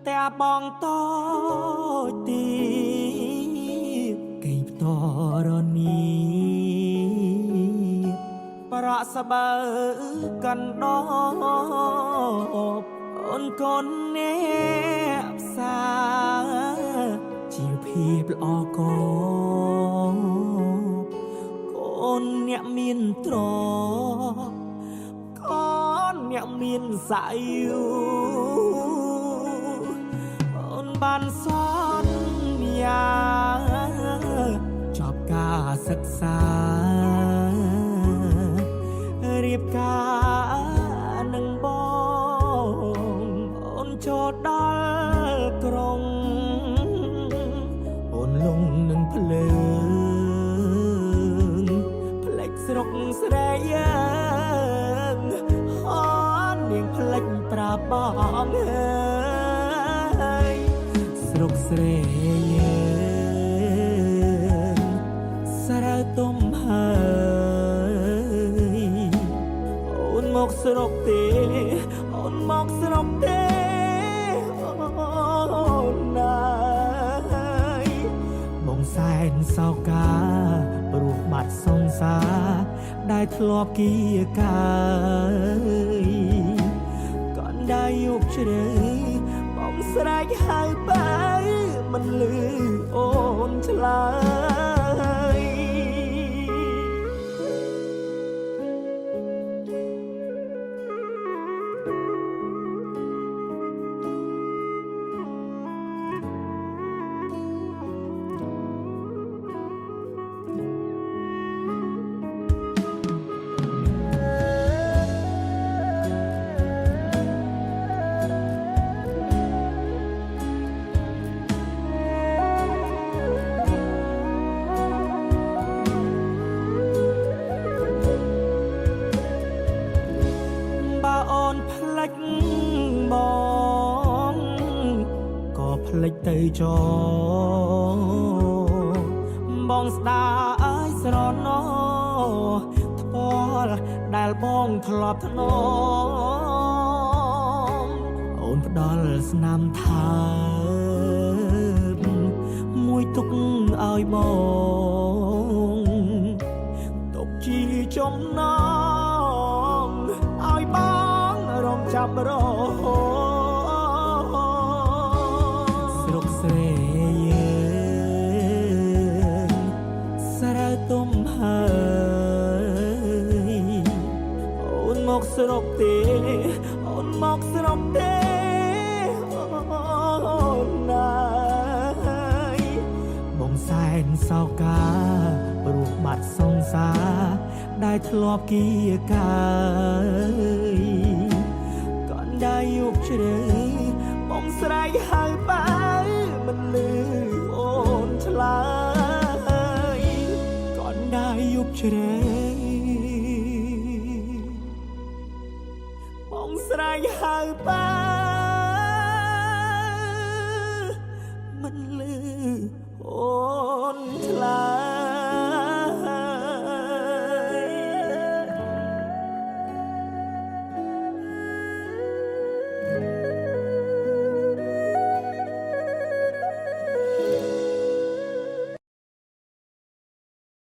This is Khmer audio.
តែបងតូចទីគេផ្តរនេះប្រក់សបើកណ្ដោអូនកូនអ្នកផ្សារជាភាពល្អកកូនអ្នកមានត្រកូនអ្នកមានស័យអូនបានសន្យាចប់ការសិក្សារៀបការនឹងបងអូនចូលដល់ក្រុងអូនលងនឹងភ្លើងផ្លេចស្រុកស្រីយើងអូននាងផ្លេចប្រាប់បងហើយស្រុកស្រីយើងស្រៅទុំហើយអូនមកស្រុកទេអូនមកស្រុកទេអូនណាយបងសែនសោកាព្រោះបាត់សង្សារដែលធ្លាប់គៀកាកណ្ដាយយកជ្រៅបងស្រែកហៅបើមិនលឺអូនឆ្លើយផ្លេចបងក៏ផ្លេចទៅចោបងស្ដាយស្រណោថ្ពាល់ដែលបងធ្លាប់ធ្នមអូនផ្ដល់ស្នាមថើបមួយទុកឲ្យបងទុកជាចំណងឲ្យបងរំចាំរហូតស្រុកស្រីយើងស្រៅទុំហើយអូនមកស្រុកទេអូនមកស្រុកទេអូនណាយបងសែនសោកាព្រោះបាត់សង្សារដែលធ្លាប់គៀកាកណ្ដាយយកជ្រៅបងស្រែកហៅបើមិនលឺអូនឆ្លើយកណ្ដាយយកជ្រៅបងស្រែកហៅបើ